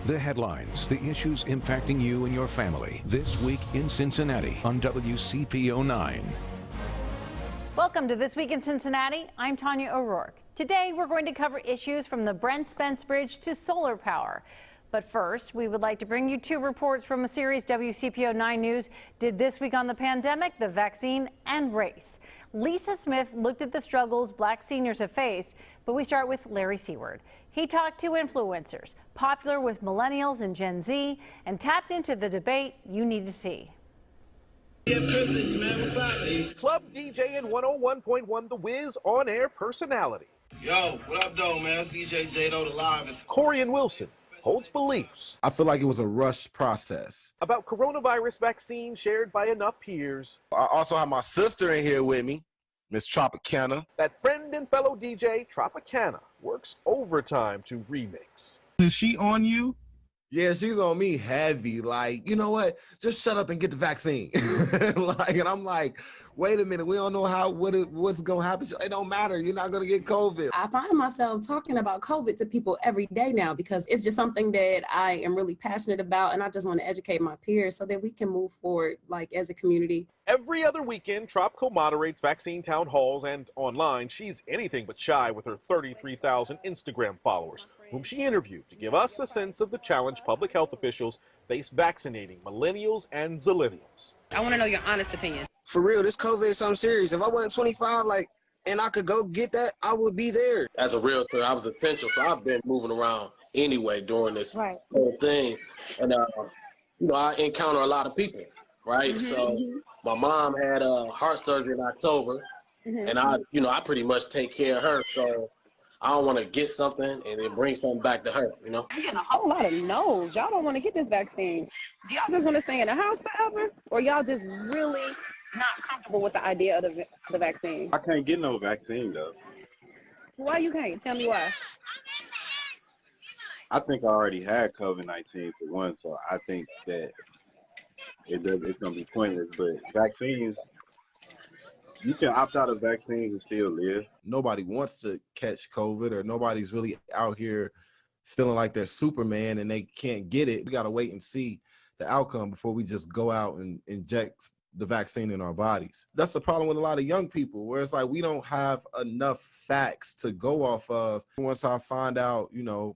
The headlines, the issues impacting you and your family. This week in Cincinnati on WCPO 9. Welcome to This Week in Cincinnati. I'm Tanya O'Rourke. Today we're going to cover issues from the Brent Spence Bridge to solar power. But first, we would like to bring you two reports from a series WCPO 9 News did this week on the pandemic, the vaccine, and race. Lisa Smith looked at the struggles Black seniors have faced, but we start with Larry Seward. He talked to influencers, popular with millennials and Gen Z, and tapped into the debate you need to see. Club DJ and 101.1 The Wiz on-air personality. Yo, what up, though, man? It's DJ J-Do, the live. Corey and Wilson holds beliefs. I feel like it was a rushed process. About coronavirus vaccine shared by enough peers. I also have my sister in here with me, Miss Tropicana. That friend and fellow DJ, Tropicana, works overtime to remix. Is she on you? Yeah, she's on me heavy. Like, you know what? Just shut up and get the vaccine. And I'm like, wait a minute. We don't know what's going to happen. It don't matter. You're not going to get COVID. I find myself talking about COVID to people every day now because it's just something that I am really passionate about. And I just want to educate my peers so that we can move forward, like, as a community. Every other weekend, Trop co-moderates vaccine town halls, and online, she's anything but shy with her 33,000 Instagram followers, whom she interviewed to give us a sense of the challenge public health officials face vaccinating millennials and zillennials. I want to know your honest opinion. For real, this COVID is something serious. If I wasn't 25, and I could go get that, I would be there. As a realtor, I was essential, so I've been moving around anyway during this whole thing. And, I encounter a lot of people, right? So my mom had heart surgery in October, and I pretty much take care of her. So I don't want to get something and then bring something back to her, I'm getting a whole lot of no's. Y'all don't want to get this vaccine. Do y'all just want to stay in the house forever? Or y'all just really not comfortable with the idea of the vaccine? I can't get no vaccine, though. Why you can't? Tell me why. I think I already had COVID-19 for one, so I think that it's going to be pointless. But vaccines, you can opt out of vaccines and still live. Nobody wants to catch COVID, or nobody's really out here feeling like they're Superman and they can't get it. We got to wait and see the outcome before we just go out and inject the vaccine in our bodies. That's the problem with a lot of young people, where it's like we don't have enough facts to go off of. Once I find out,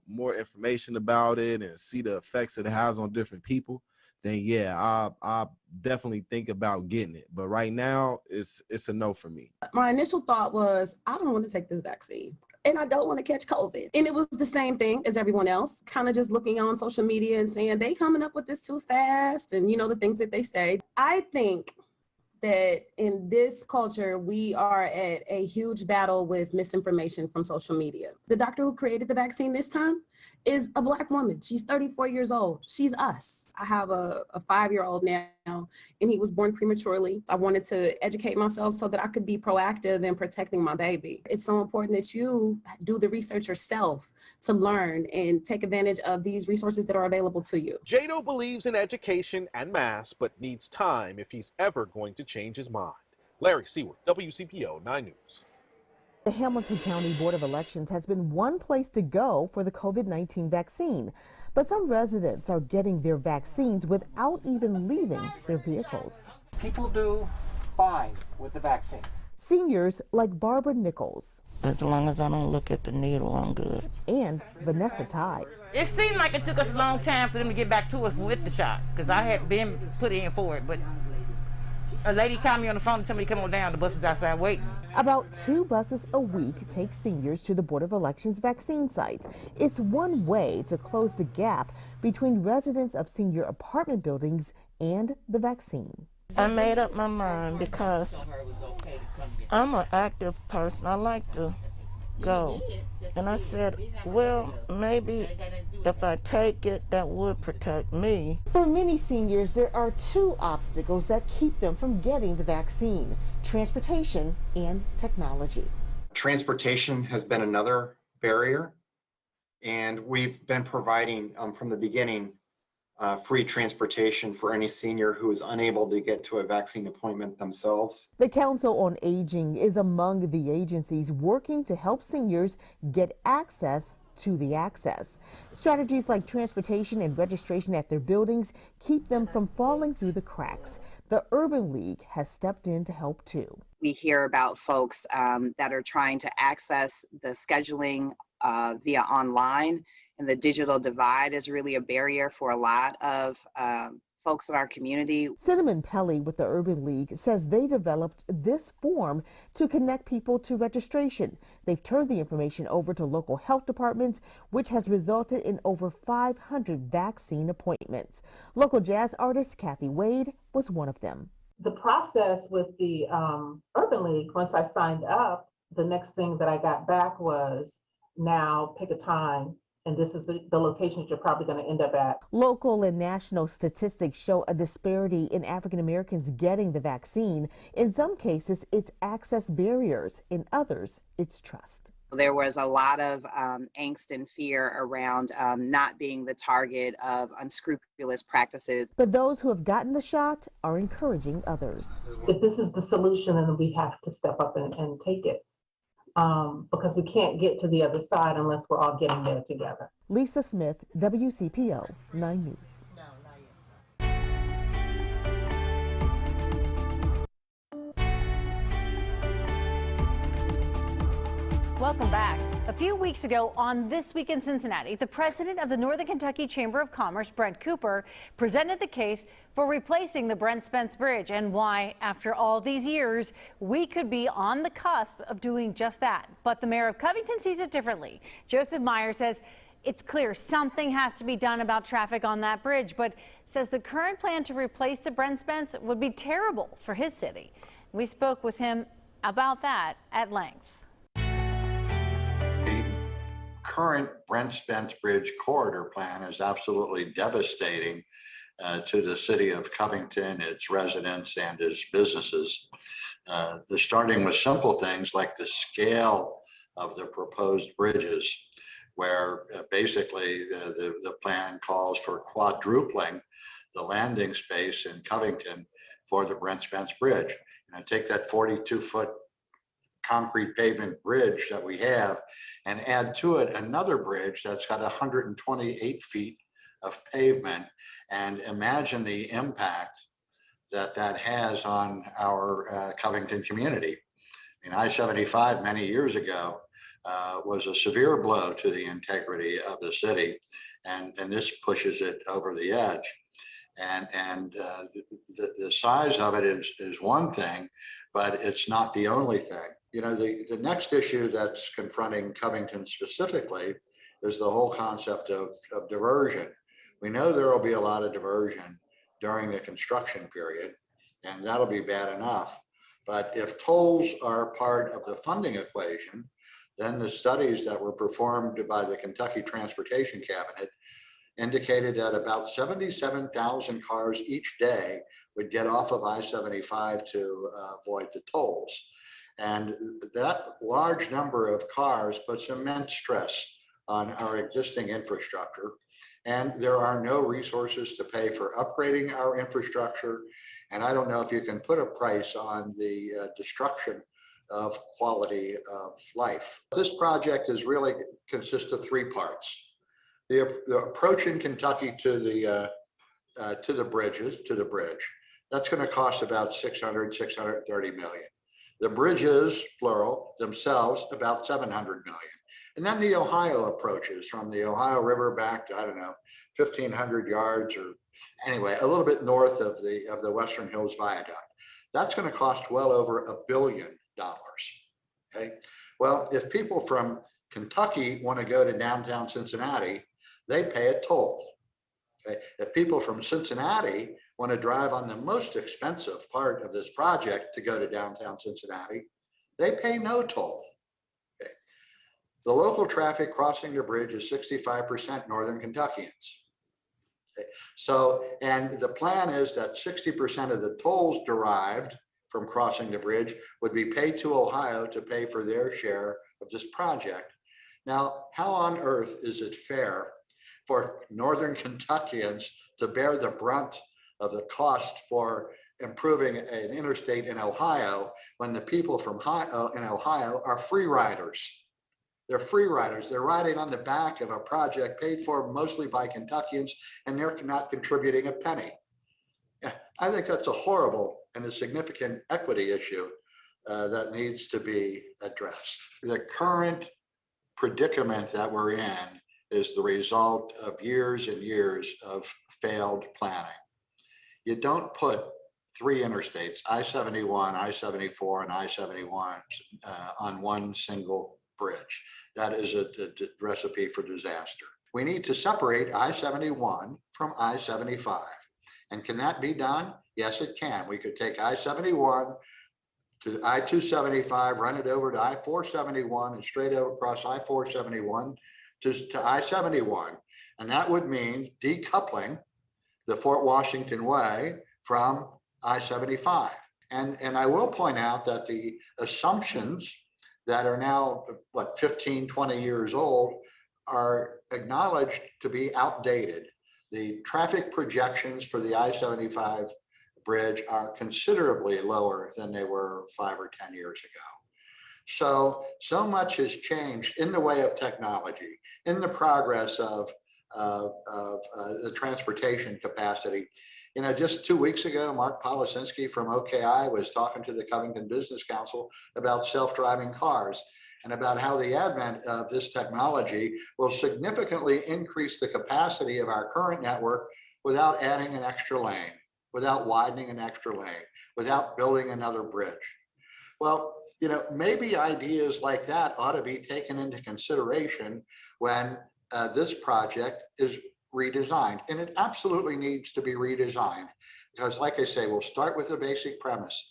more information about it and see the effects it has on different people, then yeah, I definitely think about getting it. But right now, it's a no for me. My initial thought was, I don't want to take this vaccine. And I don't want to catch COVID. And it was the same thing as everyone else, kind of just looking on social media and saying they coming up with this too fast and, the things that they say. I think that in this culture, we are at a huge battle with misinformation from social media. The doctor who created the vaccine this time is a Black woman. She's 34 years old. She's us. I have a 5-year-old now, and he was born prematurely. I wanted to educate myself so that I could be proactive in protecting my baby. It's so important that you do the research yourself to learn and take advantage of these resources that are available to you. J-Do believes in education and masks, but needs time if he's ever going to change his mind. Larry Seward, WCPO 9 News. The Hamilton County Board of Elections has been one place to go for the COVID-19 vaccine, but some residents are getting their vaccines without even leaving their vehicles. People do fine with the vaccine. Seniors like Barbara Nichols. As long as I don't look at the needle, I'm good. And Vanessa Tye. It seemed like it took us a long time for them to get back to us with the shot, because I had been put in for it, but a lady called me on the phone and told me to come on down. The bus is outside waiting. About 2 buses a week take seniors to the Board of Elections vaccine site. It's one way to close the gap between residents of senior apartment buildings and the vaccine. I made up my mind because I'm an active person. I like to go. And I said, well, maybe if I take it, that would protect me. For many seniors, there are 2 obstacles that keep them from getting the vaccine: transportation and technology. Transportation has been another barrier, and we've been providing from the beginning free transportation for any senior who is unable to get to a vaccine appointment themselves. The Council on Aging is among the agencies working to help seniors get access to the access. Strategies like transportation and registration at their buildings keep them from falling through the cracks. The Urban League has stepped in to help too. We hear about folks that are trying to access the scheduling via online, and the digital divide is really a barrier for a lot of folks in our community. Cinnamon Pelly with the Urban League says they developed this form to connect people to registration. They've turned the information over to local health departments, which has resulted in over 500 vaccine appointments. Local jazz artist Kathy Wade was one of them. The process with the Urban League, once I signed up, the next thing that I got back was, now pick a time, and this is the location that you're probably going to end up at. Local and national statistics show a disparity in African Americans getting the vaccine. In some cases, it's access barriers. In others, it's trust. There was a lot of angst and fear around not being the target of unscrupulous practices. But those who have gotten the shot are encouraging others. If this is the solution, then we have to step up and take it. Because we can't get to the other side unless we're all getting there together. Lisa Smith, WCPO 9 News. Welcome back. A few weeks ago on This Week in Cincinnati, the president of the Northern Kentucky Chamber of Commerce, Brent Cooper, presented the case for replacing the Brent Spence Bridge and why, after all these years, we could be on the cusp of doing just that. But the mayor of Covington sees it differently. Joseph Meyer says it's clear something has to be done about traffic on that bridge, but says the current plan to replace the Brent Spence would be terrible for his city. We spoke with him about that at length. Current Brent Spence Bridge corridor plan is absolutely devastating to the city of Covington, its residents, and its businesses. They're starting with simple things like the scale of the proposed bridges, where basically the plan calls for quadrupling the landing space in Covington for the Brent Spence Bridge. And take that 42-foot concrete pavement bridge that we have and add to it another bridge that's got 128 feet of pavement, and imagine the impact that that has on our Covington community. I mean, I-75 many years ago was a severe blow to the integrity of the city, and this pushes it over the edge. And the size of it is one thing, but it's not the only thing. You know, the next issue that's confronting Covington specifically is the whole concept of diversion. We know there will be a lot of diversion during the construction period, and that'll be bad enough. But if tolls are part of the funding equation, then the studies that were performed by the Kentucky Transportation Cabinet indicated that about 77,000 cars each day would get off of I-75 to avoid the tolls. And that large number of cars puts immense stress on our existing infrastructure. And there are no resources to pay for upgrading our infrastructure. And I don't know if you can put a price on the destruction of quality of life. This project is really consists of three parts. The approach in Kentucky to the bridge, that's going to cost about 630 million. The bridges, plural, themselves, about 700 million. And then the Ohio approaches from the Ohio River back to, I don't know, 1,500 yards, or anyway, a little bit north of the Western Hills Viaduct. That's going to cost well over $1 billion. Okay. Well, if people from Kentucky want to go to downtown Cincinnati, they pay a toll. Okay. If people from Cincinnati want to drive on the most expensive part of this project to go to downtown Cincinnati, they pay no toll. Okay. The local traffic crossing the bridge is 65% Northern Kentuckians. Okay. So, and the plan is that 60% of the tolls derived from crossing the bridge would be paid to Ohio to pay for their share of this project. Now, how on earth is it fair for Northern Kentuckians to bear the brunt of the cost for improving an interstate in Ohio when the people from in Ohio are free riders? They're free riders. They're riding on the back of a project paid for mostly by Kentuckians, and they're not contributing a penny. Yeah, I think that's a horrible and a significant equity issue that needs to be addressed. The current predicament that we're in is the result of years and years of failed planning. You don't put three interstates, I-71, I-74, and I-71 on one single bridge. That is a recipe for disaster. We need to separate I-71 from I-75. And can that be done? Yes, it can. We could take I-71 to I-275, run it over to I-471, and straight over across I-471 to I-71. And that would mean decoupling the Fort Washington Way from I-75. And I will point out that the assumptions that are now, 15, 20 years old are acknowledged to be outdated. The traffic projections for the I-75 bridge are considerably lower than they were 5 or 10 years ago. So much has changed in the way of technology, in the progress of the transportation capacity. Just 2 weeks ago, Mark Polisinski from OKI was talking to the Covington Business Council about self-driving cars and about how the advent of this technology will significantly increase the capacity of our current network without adding an extra lane, without widening an extra lane, without building another bridge. Well, maybe ideas like that ought to be taken into consideration when this project is redesigned. And it absolutely needs to be redesigned because, like I say, we'll start with the basic premise.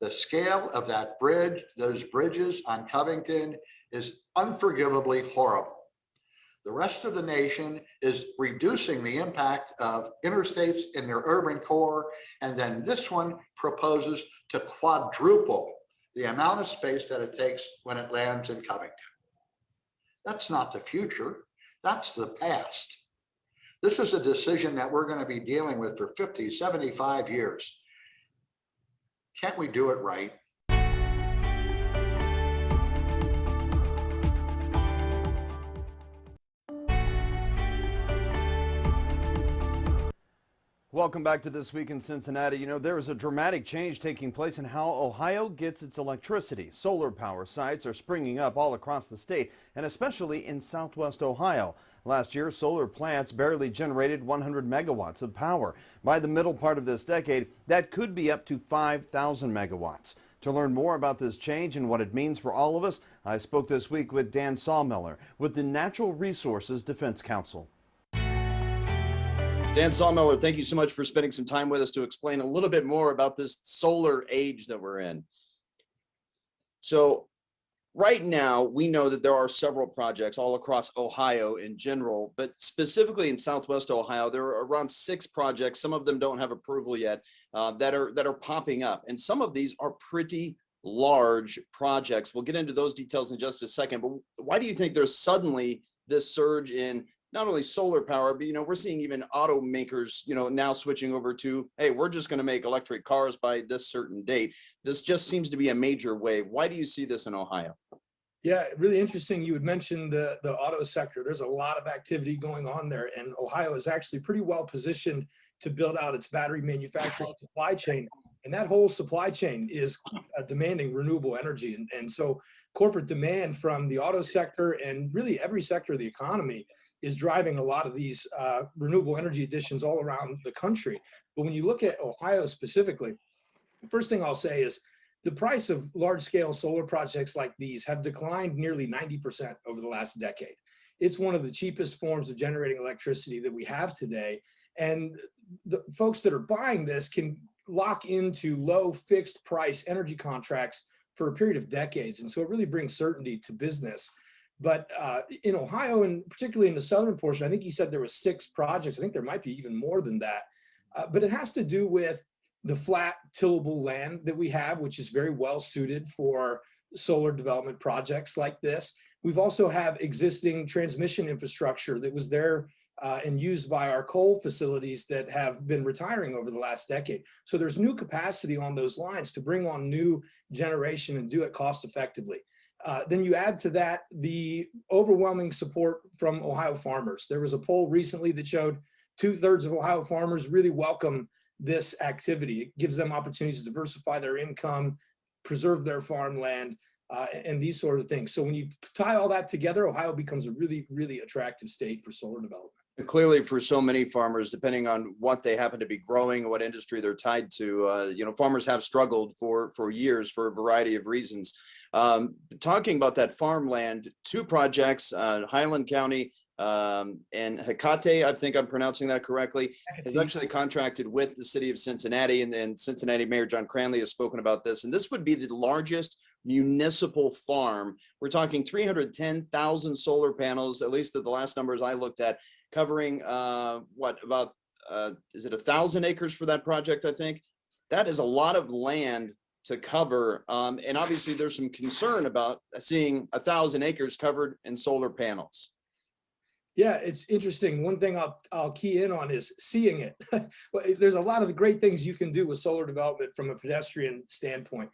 The scale of that bridge, those bridges on Covington, is unforgivably horrible. The rest of the nation is reducing the impact of interstates in their urban core, and then this one proposes to quadruple the amount of space that it takes when it lands in Covington. That's not the future, that's the past. This is a decision that we're going to be dealing with for 50, 75 years. Can't we do it right? Welcome back to This Week in Cincinnati. There is a dramatic change taking place in how Ohio gets its electricity. Solar power sites are springing up all across the state, and especially in southwest Ohio. Last year, solar plants barely generated 100 megawatts of power. By the middle part of this decade, that could be up to 5,000 megawatts. To learn more about this change and what it means for all of us, I spoke this week with Dan Sawmiller with the Natural Resources Defense Council. Dan Sawmiller, thank you so much for spending some time with us to explain a little bit more about this solar age that we're in. So right now, we know that there are several projects all across Ohio in general, but specifically in Southwest Ohio, there are around 6 projects. Some of them don't have approval yet that are popping up. And some of these are pretty large projects. We'll get into those details in just a second, but why do you think there's suddenly this surge in not only solar power, but we're seeing even automakers, now switching over to, hey, we're just going to make electric cars by this certain date. This just seems to be a major wave. Why do you see this in Ohio? Yeah, really interesting. You had mentioned the auto sector. There's a lot of activity going on there, and Ohio is actually pretty well positioned to build out its battery manufacturing supply chain. And that whole supply chain is demanding renewable energy. And so corporate demand from the auto sector and really every sector of the economy is driving a lot of these renewable energy additions all around the country. But when you look at Ohio specifically, the first thing I'll say is the price of large-scale solar projects like these have declined nearly 90% over the last decade. It's one of the cheapest forms of generating electricity that we have today. And the folks that are buying this can lock into low fixed price energy contracts for a period of decades. And so it really brings certainty to business. But in Ohio, and particularly in the southern portion, I think he said there were 6 projects. I think there might be even more than that. But it has to do with the flat tillable land that we have, which is very well suited for solar development projects like this. We've also have existing transmission infrastructure that was there and used by our coal facilities that have been retiring over the last decade. So there's new capacity on those lines to bring on new generation and do it cost effectively. Then you add to that the overwhelming support from Ohio farmers. There was a poll recently that showed 2/3 of Ohio farmers really welcome this activity. It gives them opportunities to diversify their income, preserve their farmland, and these sort of things. So when you tie all that together, Ohio becomes a really, really attractive state for solar development. Clearly, for so many farmers, depending on what they happen to be growing, what industry they're tied to, farmers have struggled for years for a variety of reasons. Talking about that farmland, two projects, Highland County and Hecate, I think I'm pronouncing that correctly, has actually contracted with the city of Cincinnati, and Cincinnati Mayor John Cranley has spoken about this. And this would be the largest municipal farm. We're talking 310,000 solar panels, at least at the last numbers I looked at, covering is it 1,000 acres for that project? I think that is a lot of land to cover, and obviously there's some concern about seeing 1,000 acres covered in solar panels. Yeah, it's interesting. One thing I'll key in on is seeing it. There's a lot of great things you can do with solar development from a pedestrian standpoint.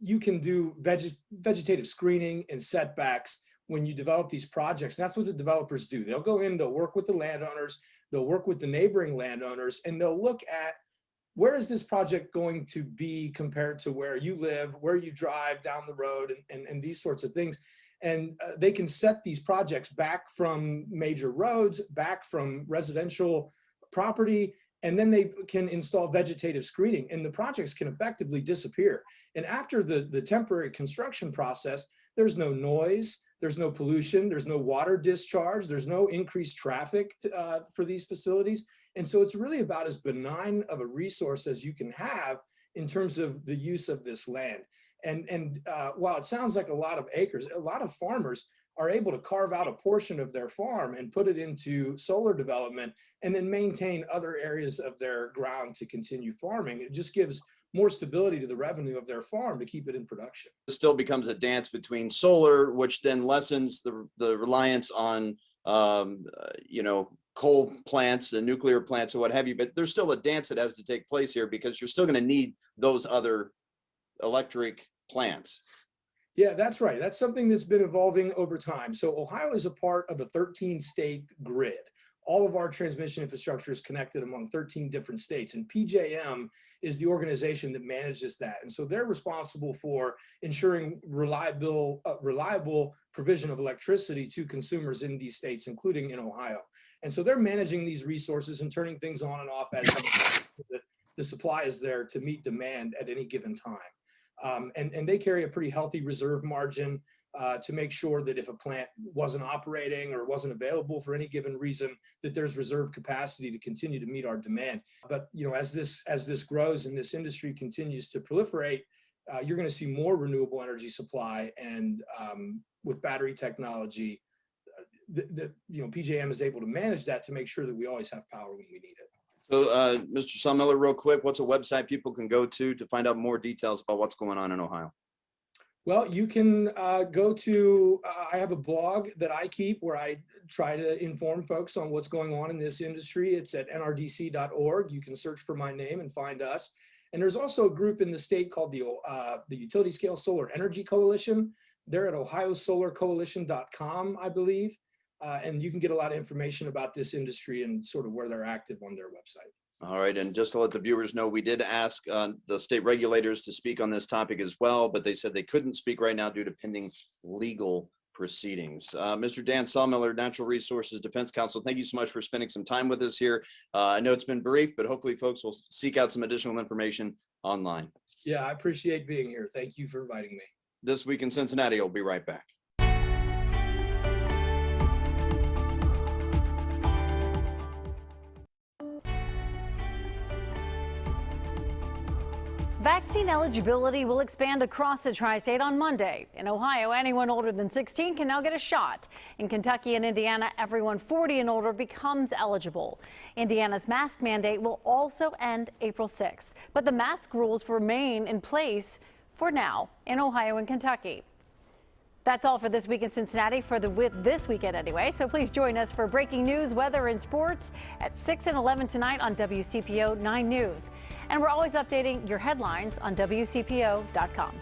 You can do vegetative screening and setbacks when you develop these projects. And that's what the developers do. They'll go in, they'll work with the landowners, they'll work with the neighboring landowners, and they'll look at where is this project going to be compared to where you live, where you drive down the road, and these sorts of things. And they can set these projects back from major roads, back from residential property, and then they can install vegetative screening, and the projects can effectively disappear. And after the temporary construction process, there's no noise, there's no pollution, there's no water discharge, there's no increased traffic for these facilities. And so it's really about as benign of a resource as you can have in terms of the use of this land. And while it sounds like a lot of acres, a lot of farmers are able to carve out a portion of their farm and put it into solar development and then maintain other areas of their ground to continue farming. It just gives more stability to the revenue of their farm to keep it in production. It still becomes a dance between solar, which then lessens the reliance on coal plants and nuclear plants or what have you, but there's still a dance that has to take place here because you're still going to need those other electric plants. Yeah, that's right. That's something that's been evolving over time. So Ohio is a part of a 13-state grid. All of our transmission infrastructure is connected among 13 different states, and PJM is the organization that manages that. And so they're responsible for ensuring reliable provision of electricity to consumers in these states, including in Ohio. And so they're managing these resources and turning things on and off as the supply is there to meet demand at any given time. And they carry a pretty healthy reserve margin to make sure that if a plant wasn't operating or wasn't available for any given reason, that there's reserve capacity to continue to meet our demand. But as this grows and this industry continues to proliferate, you're going to see more renewable energy supply, and with battery technology, PJM is able to manage that to make sure that we always have power when we need it. So, Mr. Sawmiller, real quick, what's a website people can go to find out more details about what's going on in Ohio? Well, you can go to, I have a blog that I keep where I try to inform folks on what's going on in this industry. It's at nrdc.org. You can search for my name and find us. And there's also a group in the state called the Utility Scale Solar Energy Coalition. They're at ohiosolarcoalition.com, I believe. And you can get a lot of information about this industry and sort of where they're active on their website. All right, and just to let the viewers know, we did ask the state regulators to speak on this topic as well, but they said they couldn't speak right now due to pending legal proceedings. Mr. Dan Sawmiller, Natural Resources Defense Counsel, thank you so much for spending some time with us here. I know it's been brief, but hopefully folks will seek out some additional information online. Yeah, I appreciate being here. Thank you for inviting me. This Week in Cincinnati, we'll be right back. Vaccine eligibility will expand across the tri-state on Monday. In Ohio, anyone older than 16 can now get a shot. In Kentucky and Indiana, everyone 40 and older becomes eligible. Indiana's mask mandate will also end April 6th, but the mask rules remain in place for now in Ohio and Kentucky. That's all for This Week in Cincinnati for this weekend anyway. So please join us for breaking news, weather, and sports at 6 and 11 tonight on WCPO 9 News. And we're always updating your headlines on WCPO.com.